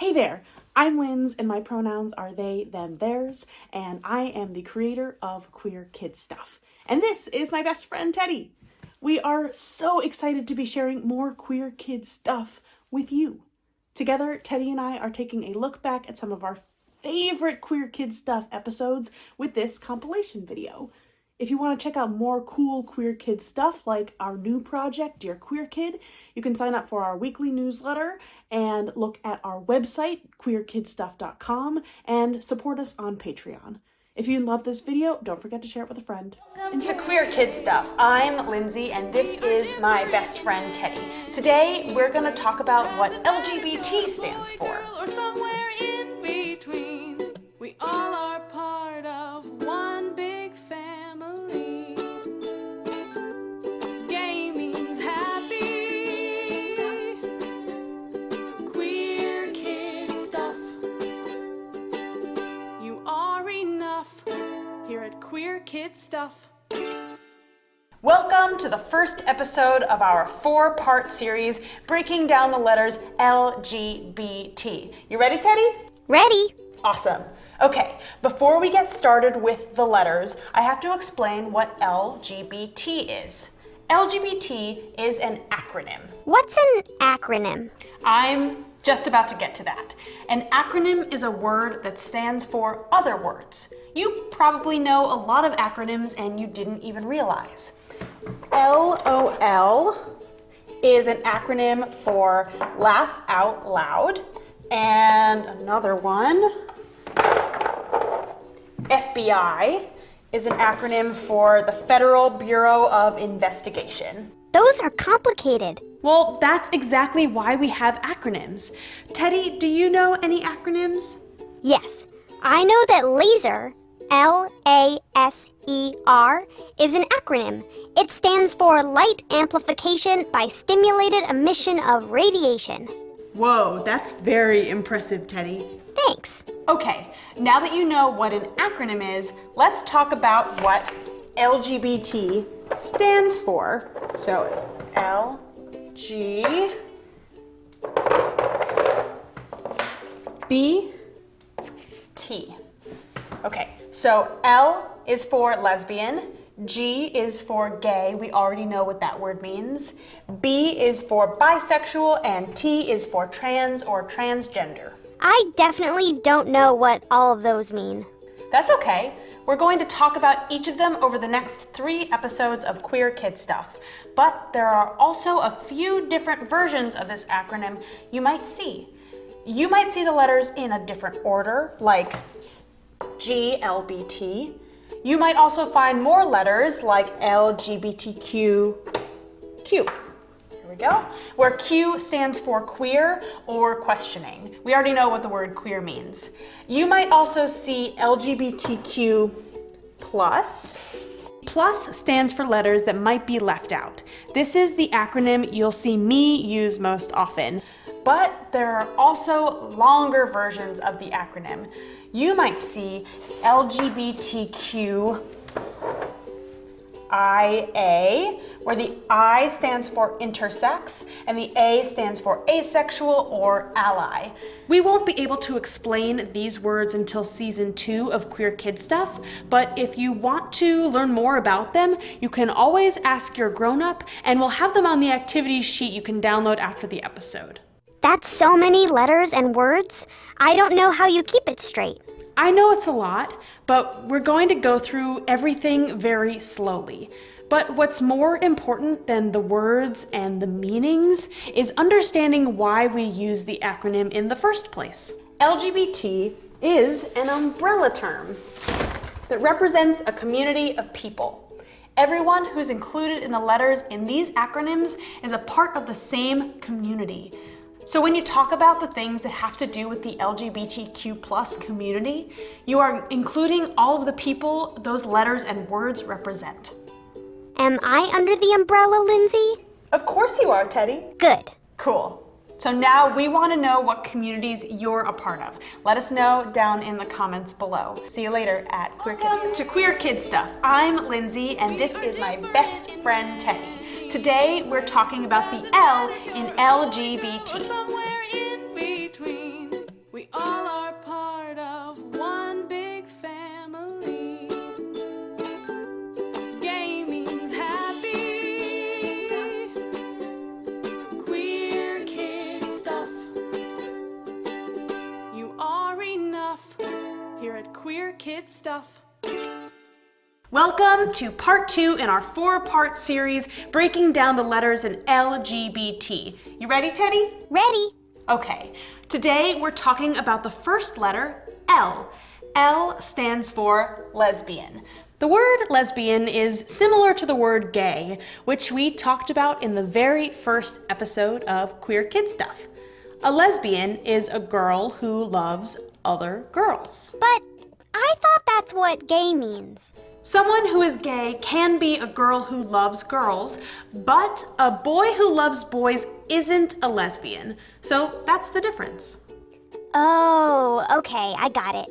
Hey there, I'm Lindz and my pronouns are they, them, theirs, and I am the creator of Queer Kid Stuff. And this is my best friend, Teddy. We are so excited to be sharing more Queer Kid Stuff with you. Together, Teddy and I are taking a look back at some of our favorite Queer Kid Stuff episodes with this compilation video. If you want to check out more cool Queer Kid stuff like our new project, Dear Queer Kid, you can sign up for our weekly newsletter and look at our website, queerkidstuff.com, and support us on Patreon. If you love this video, don't forget to share it with a friend. Welcome to Queer Kid Stuff. I'm Lindsay and this is my best friend Teddy. Today we're going to talk about what LGBT stands for. Or somewhere in between. We all are part of one big family. Gay means happy. Queer kid stuff. You are enough here at Queer Kid Stuff. Welcome to the first episode of our 4-part series breaking down the letters LGBT. You ready, Teddy? Ready. Awesome. Okay, before we get started with the letters, I have to explain what LGBT is. LGBT is an acronym. What's an acronym? I'm just about to get to that. An acronym is a word that stands for other words. You probably know a lot of acronyms and you didn't even realize. LOL is an acronym for Laugh Out Loud, and another one, FBI, is an acronym for the Federal Bureau of Investigation. Those are complicated. Well, that's exactly why we have acronyms. Teddy, do you know any acronyms? Yes, I know that LASER, LASER, is an acronym. It stands for Light Amplification by Stimulated Emission of Radiation. Whoa, that's very impressive, Teddy. Thanks. Okay, now that you know what an acronym is, let's talk about what LGBT stands for. So, LGBT. Okay, so L is for lesbian, G is for gay, we already know what that word means. B is for bisexual, and T is for trans or transgender. I definitely don't know what all of those mean. That's okay. We're going to talk about each of them over the next 3 episodes of Queer Kid Stuff. But there are also a few different versions of this acronym you might see. You might see the letters in a different order, like GLBT. You might also find more letters like LGBTQ. Here we go. Where Q stands for queer or questioning. We already know what the word queer means. You might also see LGBTQ+. Plus stands for letters that might be left out. This is the acronym you'll see me use most often. But there are also longer versions of the acronym. You might see LGBTQIA, where the I stands for intersex and the A stands for asexual or ally. We won't be able to explain these words until season 2 of Queer Kid Stuff, but if you want to learn more about them, you can always ask your grown-up, and we'll have them on the activities sheet you can download after the episode. That's so many letters and words. I don't know how you keep it straight. I know it's a lot, but we're going to go through everything very slowly. But what's more important than the words and the meanings is understanding why we use the acronym in the first place. LGBT is an umbrella term that represents a community of people. Everyone who's included in the letters in these acronyms is a part of the same community. So when you talk about the things that have to do with the LGBTQ+ community, you are including all of the people those letters and words represent. Am I under the umbrella, Lindsay? Of course you are, Teddy. Good. Cool. So now we want to know what communities you're a part of. Let us know down in the comments below. See you later at Queer Kid Stuff. Welcome to Queer Kid Stuff. I'm Lindsay and this is my best friend Teddy. Today we're talking about the L in LGBT. Or somewhere in between. queer kid stuff. Welcome to part 2 in our 4-part series breaking down the letters in LGBT. You ready, Teddy? Ready? Okay, today we're talking about the first letter, L. L stands for lesbian. The word lesbian is similar to the word gay, which we talked about in the very first episode of Queer Kid Stuff. A lesbian is a girl who loves other girls. But I thought that's what gay means. Someone who is gay can be a girl who loves girls, but a boy who loves boys isn't a lesbian. So that's the difference. Oh, okay, I got it.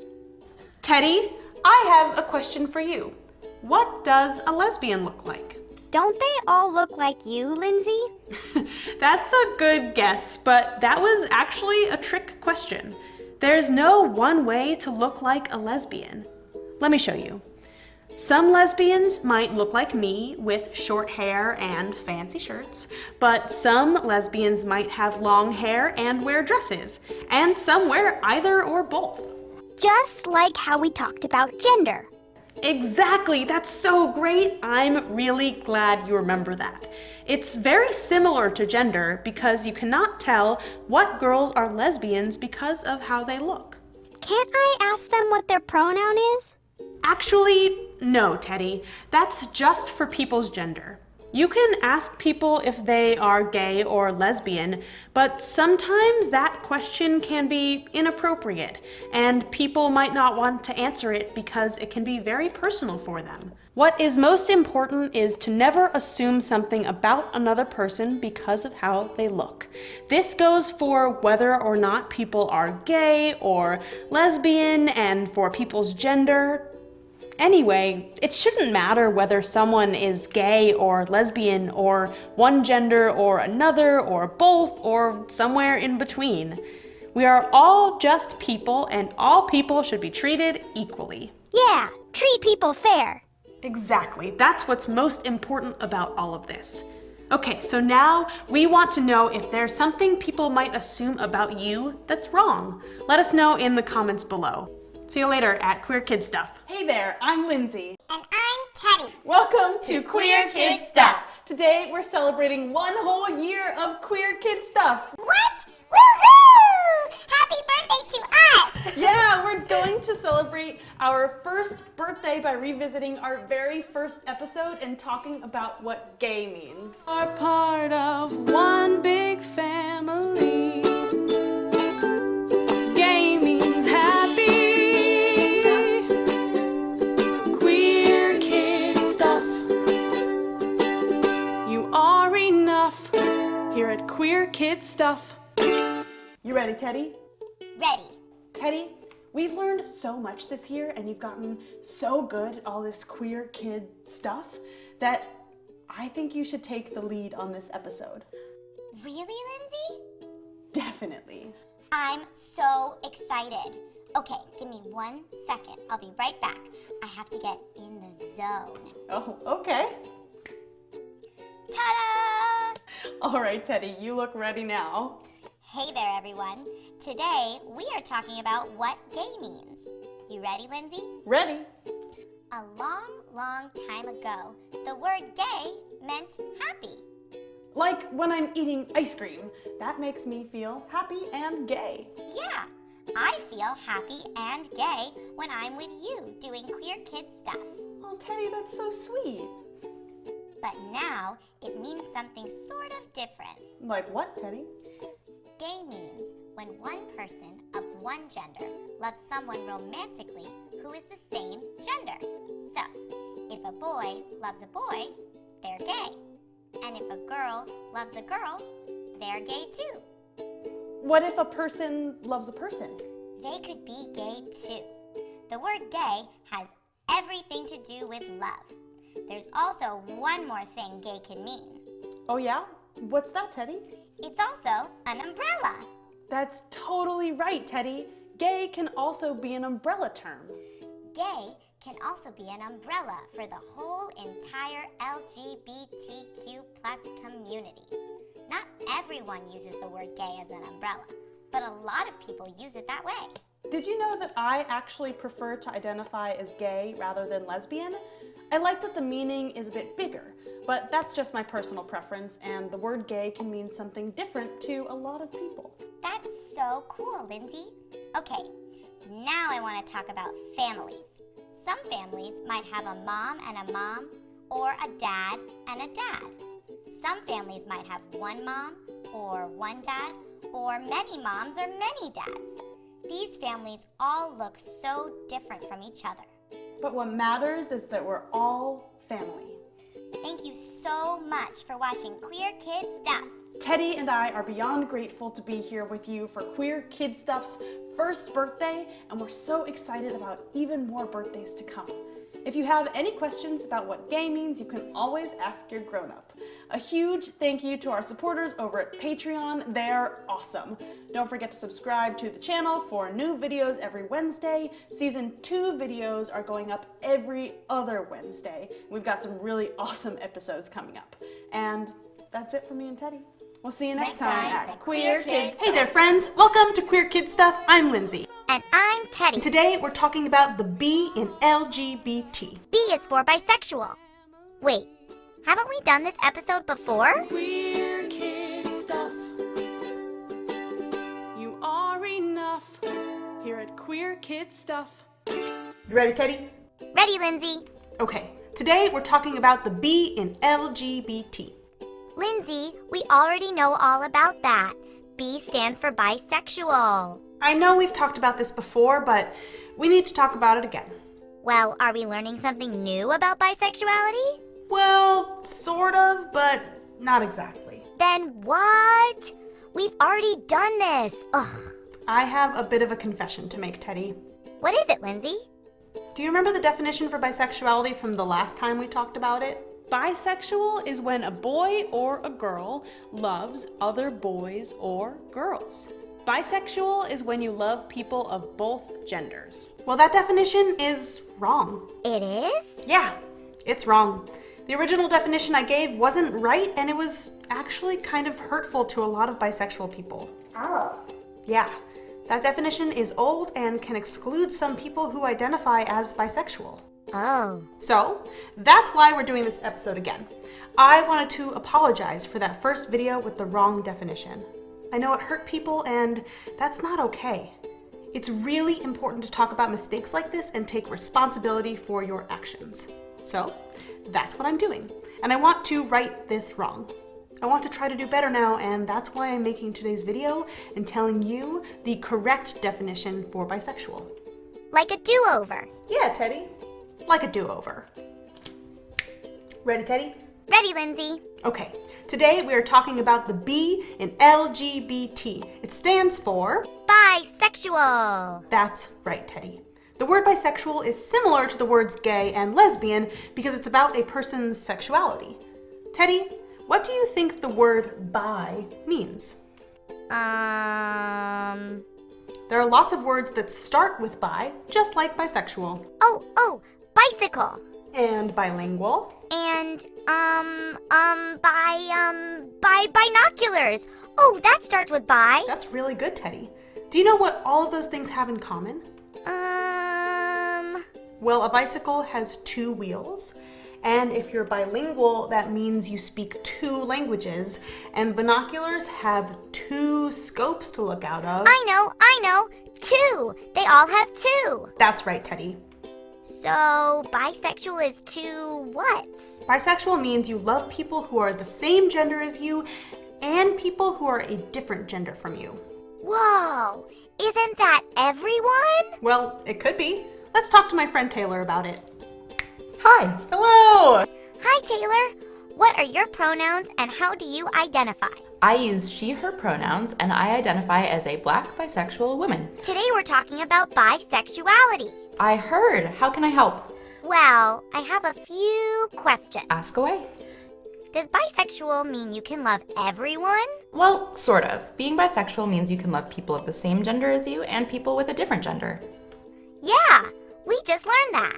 Teddy, I have a question for you. What does a lesbian look like? Don't they all look like you, Lindsay? That's a good guess, but that was actually a trick question. There's no one way to look like a lesbian. Let me show you. Some lesbians might look like me with short hair and fancy shirts, but some lesbians might have long hair and wear dresses, and some wear either or both. Just like how we talked about gender. Exactly, that's so great. I'm really glad you remember that. It's very similar to gender because you cannot tell what girls are lesbians because of how they look. Can't I ask them what their pronoun is? Actually, no, Teddy. That's just for people's gender. You can ask people if they are gay or lesbian, but sometimes that question can be inappropriate, and people might not want to answer it because it can be very personal for them. What is most important is to never assume something about another person because of how they look. This goes for whether or not people are gay or lesbian and for people's gender. Anyway, it shouldn't matter whether someone is gay or lesbian or one gender or another or both or somewhere in between. We are all just people and all people should be treated equally. Yeah, treat people fair. Exactly. That's what's most important about all of this. Okay, so now we want to know if there's something people might assume about you that's wrong. Let us know in the comments below. See you later at Queer Kid Stuff. Hey there, I'm Lindsay. And I'm Teddy. Welcome to Queer Kid Stuff. Today we're celebrating 1 whole year of Queer Kid Stuff. What? Woohoo! Happy birthday to us! Yeah, we're going to celebrate our first birthday by revisiting our very first episode and talking about what gay means. Are part of one big family. Gay means happy. Queer kid stuff. You are enough here at Queer Kid Stuff. You ready, Teddy? Ready. Teddy, we've learned so much this year and you've gotten so good at all this queer kid stuff that I think you should take the lead on this episode. Really, Lindsay? Definitely. I'm so excited. Okay, give me 1 second. I'll be right back. I have to get in the zone. Oh, okay. Ta-da! All right, Teddy, you look ready now. Hey there, everyone. Today, we are talking about what gay means. You ready, Lindsay? Ready? A long, long time ago, the word gay meant happy. Like when I'm eating ice cream. That makes me feel happy and gay. Yeah, I feel happy and gay when I'm with you doing queer kid stuff. Oh, Teddy, that's so sweet. But now, it means something sort of different. Like what, Teddy? Gay means when one person of one gender loves someone romantically who is the same gender. So, if a boy loves a boy, they're gay. And if a girl loves a girl, they're gay too. What if a person loves a person? They could be gay too. The word gay has everything to do with love. There's also one more thing gay can mean. Oh yeah? What's that, Teddy? It's also an umbrella. That's totally right, Teddy. Gay can also be an umbrella term. Gay can also be an umbrella for the whole entire LGBTQ+ community. Not everyone uses the word gay as an umbrella, but a lot of people use it that way. Did you know that I actually prefer to identify as gay rather than lesbian? I like that the meaning is a bit bigger, but that's just my personal preference, and the word gay can mean something different to a lot of people. That's so cool, Lindsay. Okay, now I want to talk about families. Some families might have a mom and a mom, or a dad and a dad. Some families might have one mom, or one dad, or many moms or many dads. These families all look so different from each other. But what matters is that we're all family. Thank you so much for watching Queer Kid Stuff. Teddy and I are beyond grateful to be here with you for Queer Kid Stuff's first birthday, and we're so excited about even more birthdays to come. If you have any questions about what gay means, you can always ask your grown-up. A huge thank you to our supporters over at Patreon. They're awesome. Don't forget to subscribe to the channel for new videos every Wednesday. Season 2 videos are going up every other Wednesday. We've got some really awesome episodes coming up. And that's it for me and Teddy. We'll see you next time at Queer Kids. Hey there, friends. Welcome to Queer Kid Stuff. I'm Lindsay. And I'm Teddy. And today we're talking about the B in LGBT. B is for bisexual. Wait, haven't we done this episode before? Queer Kid Stuff. You are enough here at Queer Kid Stuff. You ready, Teddy? Ready, Lindsay. Okay, today we're talking about the B in LGBT. Lindsay, we already know all about that. B stands for bisexual. I know we've talked about this before, but we need to talk about it again. Well, are we learning something new about bisexuality? Well, sort of, but not exactly. Then what? We've already done this. Ugh. I have a bit of a confession to make, Teddy. What is it, Lindsay? Do you remember the definition for bisexuality from the last time we talked about it? Bisexual is when a boy or a girl loves other boys or girls. Bisexual is when you love people of both genders. Well, that definition is wrong. It is? Yeah, it's wrong. The original definition I gave wasn't right, and it was actually kind of hurtful to a lot of bisexual people. Oh. Yeah, that definition is old and can exclude some people who identify as bisexual. Oh. So, that's why we're doing this episode again. I wanted to apologize for that first video with the wrong definition. I know it hurt people, and that's not okay. It's really important to talk about mistakes like this and take responsibility for your actions. So, that's what I'm doing. And I want to right this wrong. I want to try to do better now, and that's why I'm making today's video and telling you the correct definition for bisexual. Like a do-over. Yeah, Teddy. Like a do-over. Ready, Teddy? Ready, Lindsay. Okay, today we are talking about the B in LGBT. It stands for... Bisexual. That's right, Teddy. The word bisexual is similar to the words gay and lesbian because it's about a person's sexuality. Teddy, what do you think the word bi means? There are lots of words that start with bi, just like bisexual. Oh, bicycle. And bilingual. And, binoculars. Oh, that starts with bi. That's really good, Teddy. Do you know what all of those things have in common? Well, a bicycle has 2 wheels. And if you're bilingual, that means you speak 2 languages. And binoculars have 2 scopes to look out of. I know. 2. They all have 2. That's right, Teddy. So, bisexual is 2 whats? Bisexual means you love people who are the same gender as you and people who are a different gender from you. Whoa! Isn't that everyone? Well, it could be. Let's talk to my friend Taylor about it. Hi. Hello! Hi, Taylor. What are your pronouns and how do you identify? I use she, her pronouns, and I identify as a Black bisexual woman. Today we're talking about bisexuality. I heard. How can I help? Well, I have a few questions. Ask away. Does bisexual mean you can love everyone? Well, sort of. Being bisexual means you can love people of the same gender as you and people with a different gender. Yeah, we just learned that.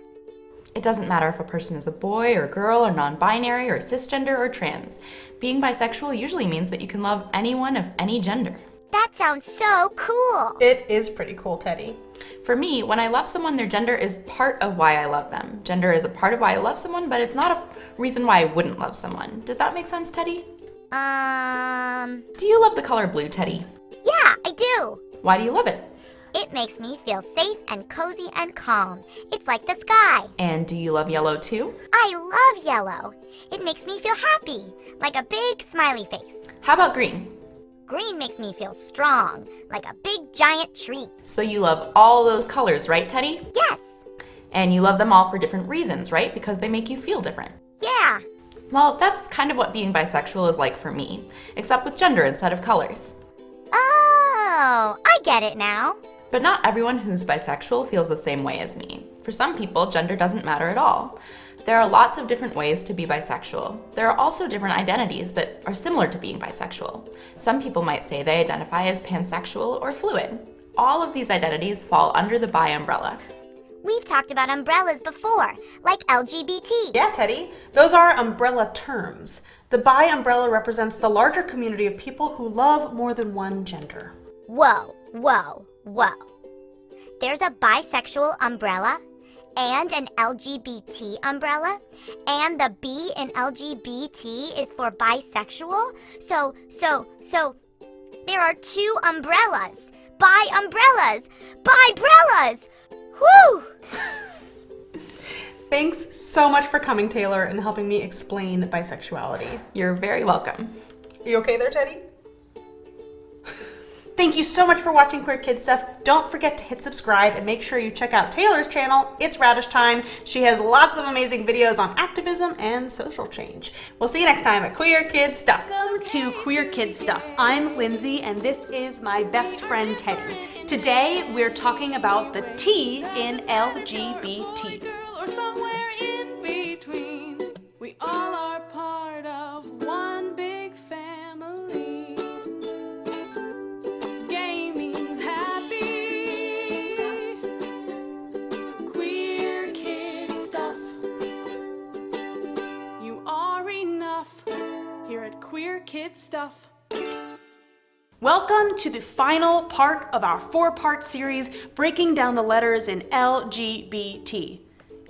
It doesn't matter if a person is a boy or girl or non-binary or cisgender or trans. Being bisexual usually means that you can love anyone of any gender. That sounds so cool. It is pretty cool, Teddy. For me, when I love someone, their gender is part of why I love them. Gender is a part of why I love someone, but it's not a reason why I wouldn't love someone. Does that make sense, Teddy? Do you love the color blue, Teddy? Yeah, I do. Why do you love it? It makes me feel safe and cozy and calm. It's like the sky. And do you love yellow too? I love yellow. It makes me feel happy, like a big smiley face. How about green? Green makes me feel strong, like a big giant tree. So you love all those colors, right, Teddy? Yes. And you love them all for different reasons, right? Because they make you feel different. Yeah. Well, that's kind of what being bisexual is like for me, except with gender instead of colors. Oh, I get it now. But not everyone who's bisexual feels the same way as me. For some people, gender doesn't matter at all. There are lots of different ways to be bisexual. There are also different identities that are similar to being bisexual. Some people might say they identify as pansexual or fluid. All of these identities fall under the bi umbrella. We've talked about umbrellas before, like LGBT. Yeah, Teddy. Those are umbrella terms. The bi umbrella represents the larger community of people who love more than one gender. Whoa, whoa, whoa. There's a bisexual umbrella and an LGBT umbrella, and the B in LGBT is for bisexual. So there are two umbrellas. Bi-umbrellas! Bi-brellas! Whew! Thanks so much for coming, Taylor, and helping me explain bisexuality. You're very welcome. You okay there, Teddy? Thank you so much for watching Queer Kid Stuff. Don't forget to hit subscribe and make sure you check out Taylor's channel. It's Radish Time. She has lots of amazing videos on activism and social change. We'll see you next time at Queer Kid Stuff. Welcome to Queer Kid Stuff. I'm Lindsay, and this is my best friend, Teddy. Today, we're talking about the T in LGBT. Or somewhere in between. We all are part of one big family. Gay means happy. Queer kid stuff. You are enough here at Queer Kid Stuff. Welcome to the final part of our 4-part series breaking down the letters in LGBT.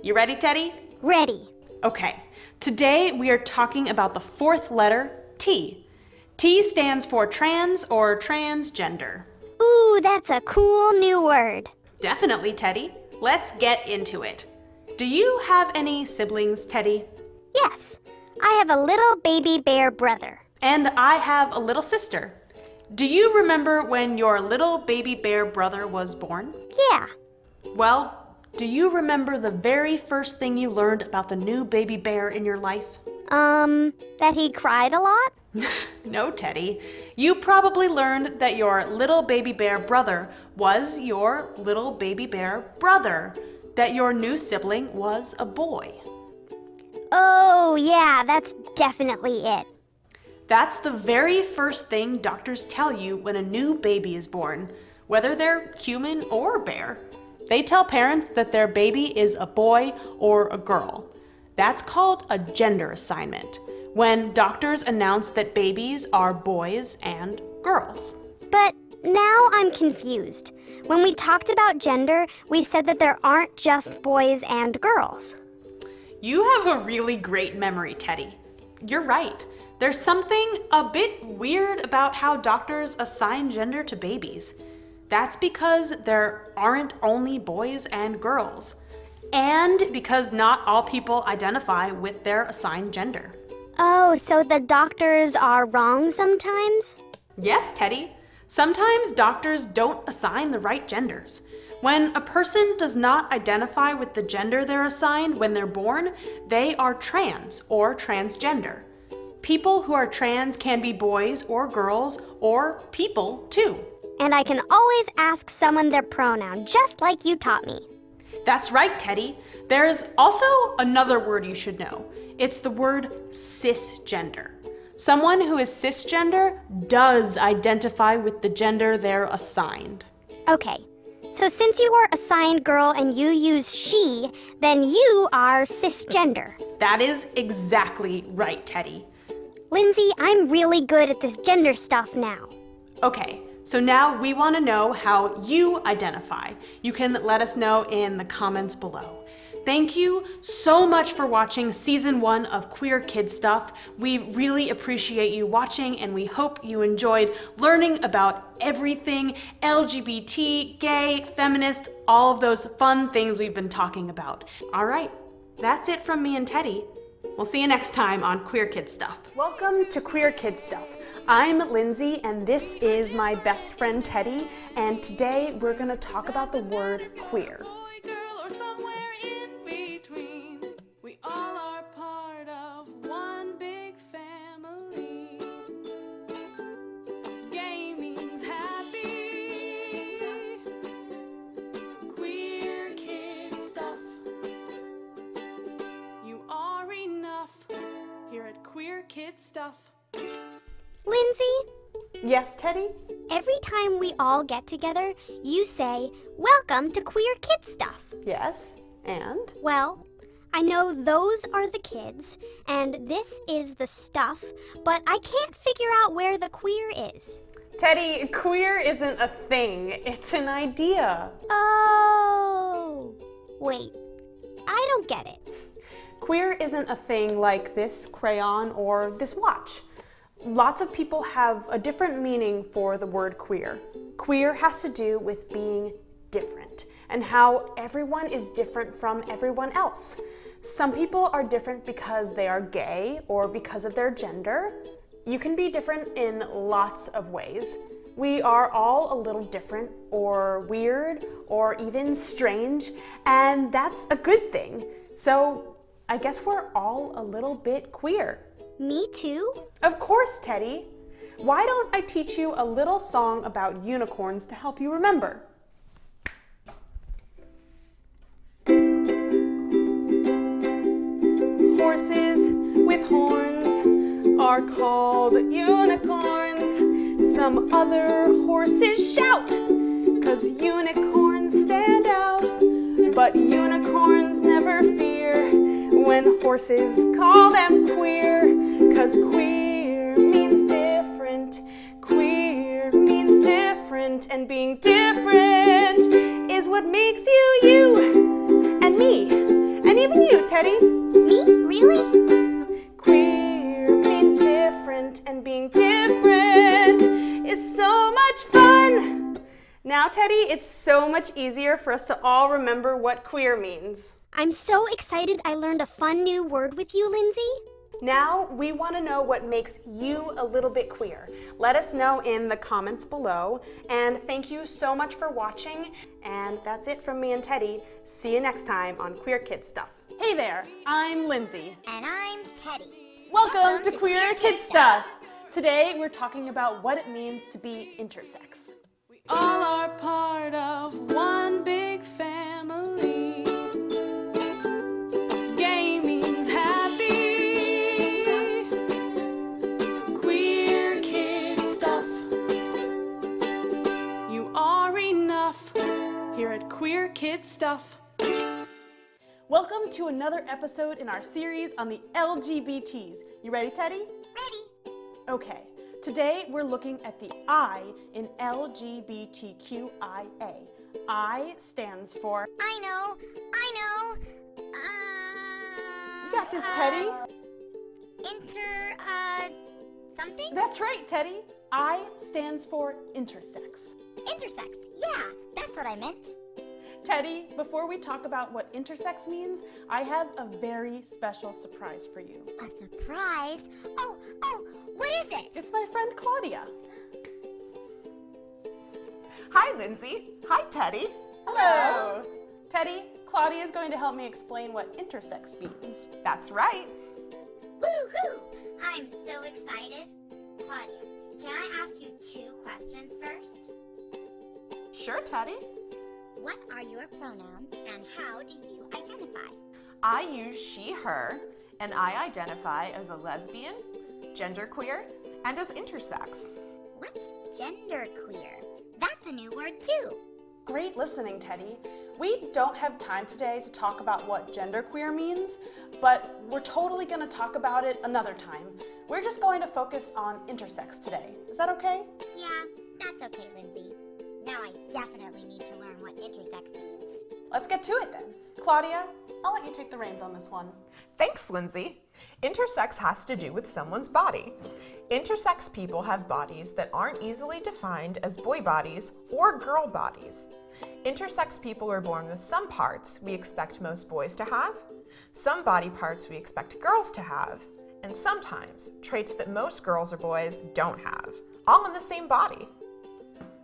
You ready, Teddy? Ready. Okay, today we are talking about the 4th letter, T. T stands for trans or transgender. Ooh, that's a cool new word. Definitely, Teddy. Let's get into it. Do you have any siblings, Teddy? Yes, I have a little baby bear brother. And I have a little sister. Do you remember when your little baby bear brother was born? Yeah. Well, do you remember the very first thing you learned about the new baby bear in your life? That he cried a lot? No, Teddy. You probably learned that your little baby bear brother was your little baby bear brother, that your new sibling was a boy. Oh, yeah, that's definitely it. That's the very first thing doctors tell you when a new baby is born, whether they're human or bear. They tell parents that their baby is a boy or a girl. That's called a gender assignment, when doctors announce that babies are boys and girls. But now I'm confused. When we talked about gender, we said that there aren't just boys and girls. You have a really great memory, Teddy. You're right. There's something a bit weird about how doctors assign gender to babies. That's because there aren't only boys and girls, and because not all people identify with their assigned gender. Oh, so the doctors are wrong sometimes? Yes, Teddy. Sometimes doctors don't assign the right genders. When a person does not identify with the gender they're assigned when they're born, they are trans or transgender. People who are trans can be boys or girls or people too. And I can always ask someone their pronoun, just like you taught me. That's right, Teddy. There's also another word you should know. It's the word cisgender. Someone who is cisgender does identify with the gender they're assigned. Okay, so since you were assigned girl and you use she, then you are cisgender. That is exactly right, Teddy. Lindsay, I'm really good at this gender stuff now. Okay, So now we want to know how you identify. You can let us know in the comments below. Thank you so much for watching season 1 of Queer Kid Stuff. We really appreciate you watching, and we hope you enjoyed learning about everything LGBT, gay, feminist, all of those fun things we've been talking about. All right, that's it from me and Teddy. We'll see you next time on Queer Kid Stuff. Welcome to Queer Kid Stuff. I'm Lindsay, and this is my best friend Teddy, and today we're gonna talk about the word queer. Kid stuff. Lindsay, Yes, Teddy? every time we all get together, you say, "Welcome to Queer Kid Stuff." Yes, and? Well, I know those are the kids, and this is the stuff, but I can't figure out where the queer is. Teddy, queer isn't a thing, it's an idea. Oh, wait, I don't get it. Queer isn't a thing like this crayon or this watch. Lots of people have a different meaning for the word queer. Queer has to do with being different and how everyone is different from everyone else. Some people are different because they are gay or because of their gender. You can be different in lots of ways. We are all a little different or weird or even strange, and that's a good thing. So I guess we're all a little bit queer. Me too? Of course, Teddy. Why don't I teach you a little song about unicorns to help you remember? Horses with horns are called unicorns. Some other horses shout, 'cause unicorns stand out. But unicorns never fear when horses call them queer, 'cause queer means different. Queer means different, and being different is what makes you you and me, and even you, Teddy. Me? Really? Queer means different, and being different is so much fun. Now, Teddy, it's so much easier for us to all remember what queer means. I'm so excited I learned a fun new word with you, Lindsay. Now, we want to know what makes you a little bit queer. Let us know in the comments below. And thank you so much for watching. And that's it from me and Teddy. See you next time on Queer Kid Stuff. Hey there, I'm Lindsay. And I'm Teddy. Welcome to Queer Kid Stuff. Today, we're talking about what it means to be intersex. We all are part of one big family. Gay means happy. Queer kid stuff. You are enough here at Queer Kid Stuff. Welcome to another episode in our series on the LGBTs. You ready, Teddy? Ready? Okay. Today, we're looking at the I in LGBTQIA. I stands for... I know. You got this, Teddy. Something? That's right, Teddy. I stands for intersex. Intersex. Yeah, that's what I meant. Teddy, before we talk about what intersex means, I have a very special surprise for you. A surprise? Oh, what is it? It's my friend Claudia. Hi, Lindsay. Hi, Teddy. Hello. Teddy, Claudia is going to help me explain what intersex means. That's right. Woohoo! I'm so excited. Claudia, can I ask you 2 questions first? Sure, Teddy. What are your pronouns and how do you identify? I use she, her, and I identify as a lesbian, genderqueer, and as intersex. What's genderqueer? That's a new word too. Great listening, Teddy. We don't have time today to talk about what genderqueer means, but we're totally going to talk about it another time. We're just going to focus on intersex today. Is that okay? Yeah, That's okay, Lindsay. Now I definitely need to learn what intersex means. Let's get to it then. Claudia, I'll let you take the reins on this one. Thanks, Lindsay. Intersex has to do with someone's body. Intersex people have bodies that aren't easily defined as boy bodies or girl bodies. Intersex people are born with some parts we expect most boys to have, some body parts we expect girls to have, and sometimes traits that most girls or boys don't have, all in the same body.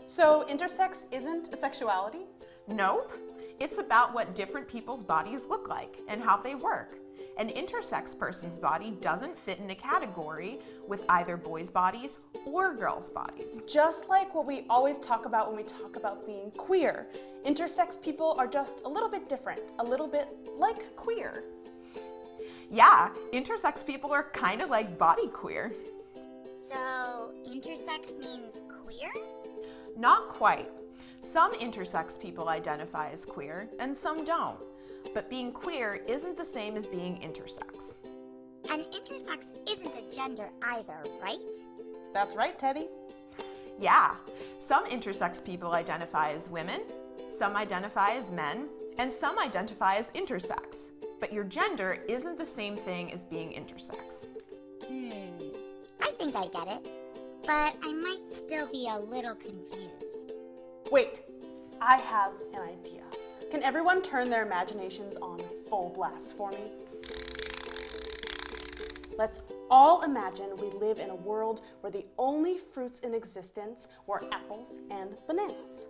So intersex isn't a sexuality? Nope. It's about what different people's bodies look like and how they work. An intersex person's body doesn't fit in a category with either boys' bodies or girls' bodies. Just like what we always talk about when we talk about being queer. Intersex people are just a little bit different, a little bit like queer. Yeah, intersex people are kind of like body queer. So, intersex means queer? Not quite. Some intersex people identify as queer and some don't. But being queer isn't the same as being intersex. And intersex isn't a gender either, right? That's right, Teddy. Yeah, some intersex people identify as women, some identify as men, and some identify as intersex. But your gender isn't the same thing as being intersex. I think I get it. But I might still be a little confused. Wait, I have an idea. Can everyone turn their imaginations on full blast for me? Let's all imagine we live in a world where the only fruits in existence were apples and bananas.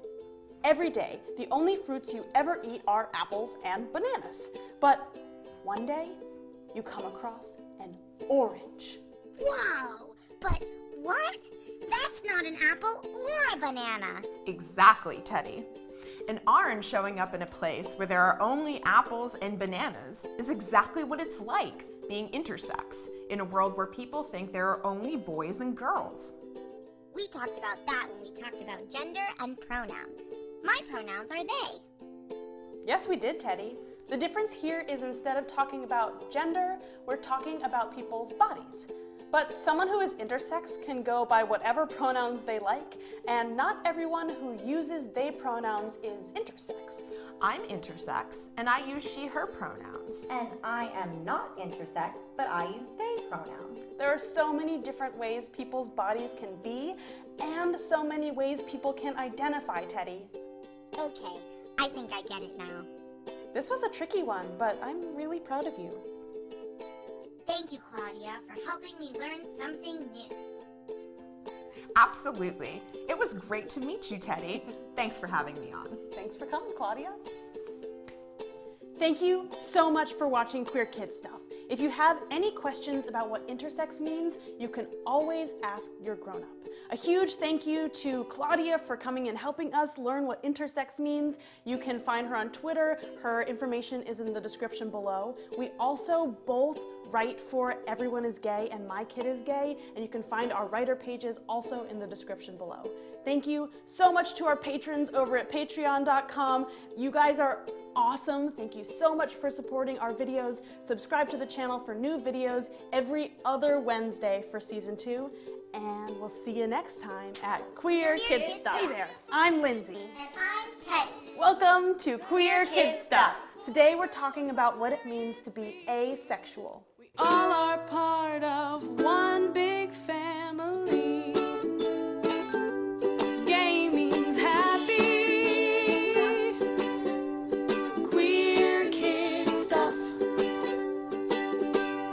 Every day, the only fruits you ever eat are apples and bananas. But one day, you come across an orange. Wow! But what? That's not an apple or a banana. Exactly, Teddy. An orange showing up in a place where there are only apples and bananas is exactly what it's like being intersex in a world where people think there are only boys and girls. We talked about that when we talked about gender and pronouns. My pronouns are they. Yes, we did, Teddy. The difference here is instead of talking about gender, we're talking about people's bodies. But someone who is intersex can go by whatever pronouns they like, and not everyone who uses they pronouns is intersex. I'm intersex, and I use she, her pronouns. And I am not intersex, but I use they pronouns. There are so many different ways people's bodies can be, and so many ways people can identify, Teddy. Okay, I think I get it now. This was a tricky one, but I'm really proud of you. Thank you, Claudia, for helping me learn something new. Absolutely. It was great to meet you, Teddy. Thanks for having me on. Thanks for coming, Claudia. Thank you so much for watching Queer Kid Stuff. If you have any questions about what intersex means, you can always ask your grown-up. A huge thank you to Claudia for coming and helping us learn what intersex means. You can find her on Twitter. Her information is in the description below. We also both write for Everyone is Gay and My Kid is Gay, and you can find our writer pages also in the description below. Thank you so much to our patrons over at patreon.com. You guys are awesome. Thank you so much for supporting our videos. Subscribe to the channel for new videos every other Wednesday for season 2. And we'll see you next time at Queer Kid Stuff. Hey there, I'm Lindsay. And I'm Teddy. Welcome to Queer Kid Stuff. Today we're talking about what it means to be asexual. We all are part of one big family. Gay means happy. Queer Kid Stuff.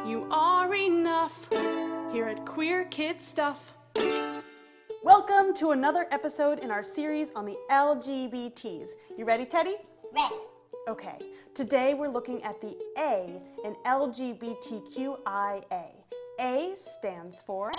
You are enough here at Queer Kid Stuff. Welcome to another episode in our series on the LGBTs. You ready, Teddy? Ready. Okay, today we're looking at the A in LGBTQIA. A stands for...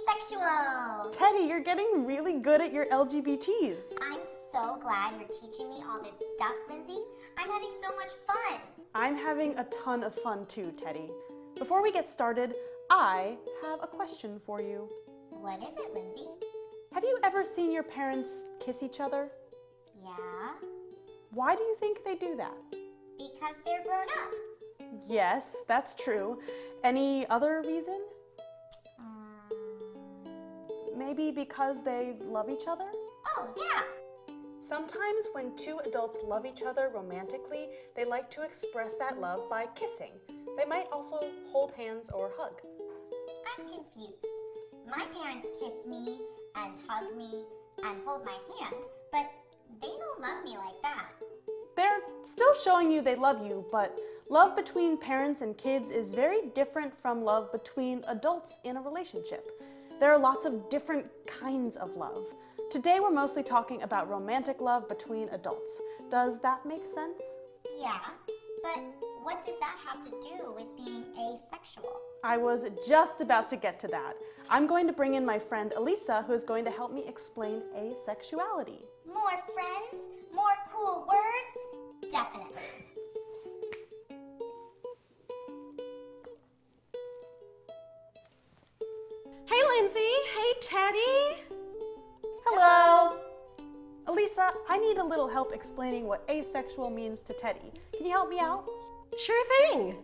Asexual. Teddy, you're getting really good at your LGBTs. I'm so glad you're teaching me all this stuff, Lindsay. I'm having so much fun. I'm having a ton of fun too, Teddy. Before we get started, I have a question for you. What is it, Lindsay? Have you ever seen your parents kiss each other? Yeah, Why do you think they do that? because they're grown up. Yes, that's true. Any other reason? Maybe because they love each other? Oh, yeah. Sometimes when two adults love each other romantically, they like to express that love by kissing. They might also hold hands or hug. I'm confused. My parents kiss me and hug me and hold my hand, but they don't love me like that. They're still showing you they love you, but love between parents and kids is very different from love between adults in a relationship. There are lots of different kinds of love. Today we're mostly talking about romantic love between adults. Does that make sense? Yeah, but what does that have to do with being asexual? I was just about to get to that. I'm going to bring in my friend Elisa, who is going to help me explain asexuality. More friends? More cool words? Definitely. Hey, Lindsay. Hey, Teddy. Hello! Elisa, I need a little help explaining what asexual means to Teddy. Can you help me out? Sure thing.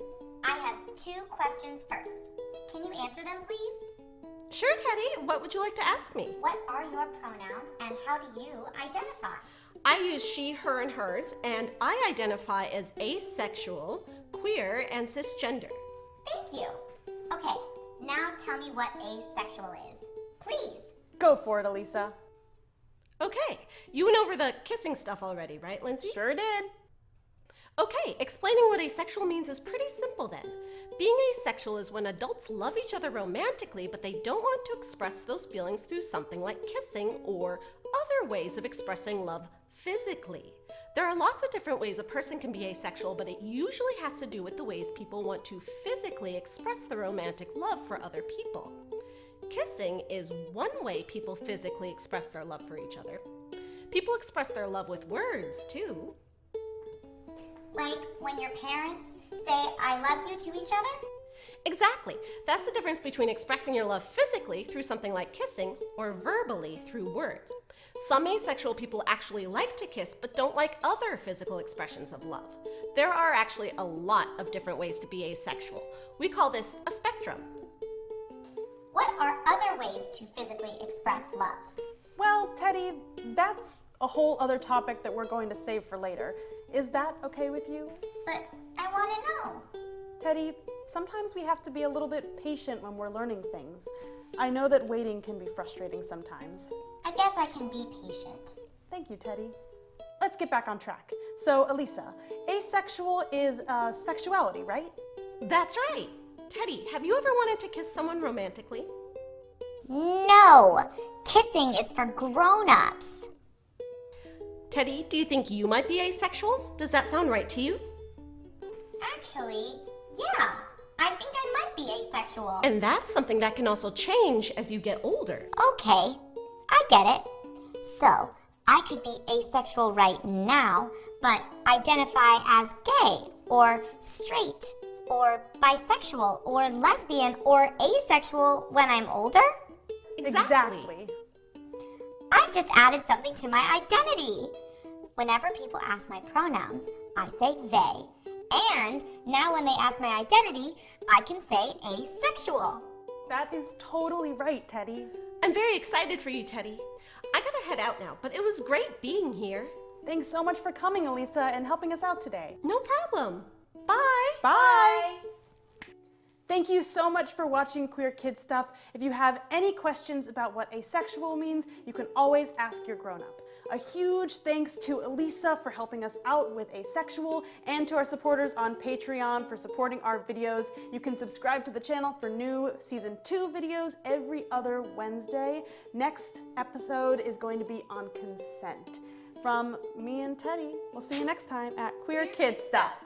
I have 2 questions first. Can you answer them, please? Sure, Teddy. What would you like to ask me? What are your pronouns and how do you identify? I use she, her, and hers, and I identify as asexual, queer, and cisgender. Thank you. Okay, now tell me what asexual is. Please. Go for it, Elisa. Okay, you went over the kissing stuff already, right, Lindsay? Sure did. Okay, explaining what asexual means is pretty simple then. Being asexual is when adults love each other romantically, but they don't want to express those feelings through something like kissing or other ways of expressing love physically. There are lots of different ways a person can be asexual, but it usually has to do with the ways people want to physically express their romantic love for other people. Kissing is one way people physically express their love for each other. People express their love with words, too. Like when your parents say, I love you to each other? Exactly. That's the difference between expressing your love physically through something like kissing or verbally through words. Some asexual people actually like to kiss but don't like other physical expressions of love. There are actually a lot of different ways to be asexual. We call this a spectrum. What are other ways to physically express love? Well, Teddy, that's a whole other topic that we're going to save for later. Is that okay with you? But I want to know. Teddy, sometimes we have to be a little bit patient when we're learning things. I know that waiting can be frustrating sometimes. I guess I can be patient. Thank you, Teddy. Let's get back on track. So, Elisa, asexual is sexuality, right? That's right. Teddy, have you ever wanted to kiss someone romantically? No! Kissing is for grown-ups. Teddy, do you think you might be asexual? Does that sound right to you? Actually, yeah. I think I might be asexual. And that's something that can also change as you get older. Okay, I get it. So, I could be asexual right now, but identify as gay, or straight, or bisexual, or lesbian, or asexual when I'm older? Exactly. I've just added something to my identity. Whenever people ask my pronouns, I say they. And now when they ask my identity, I can say asexual. That is totally right, Teddy. I'm very excited for you, Teddy. I gotta head out now, but it was great being here. Thanks so much for coming, Elisa, and helping us out today. No problem. Bye. Bye. Thank you so much for watching Queer Kid Stuff. If you have any questions about what asexual means, you can always ask your grown-up. A huge thanks to Elisa for helping us out with asexual, and to our supporters on Patreon for supporting our videos. You can subscribe to the channel for new Season 2 videos every other Wednesday. Next episode is going to be on consent. From me and Teddy, we'll see you next time at Queer Kid Stuff.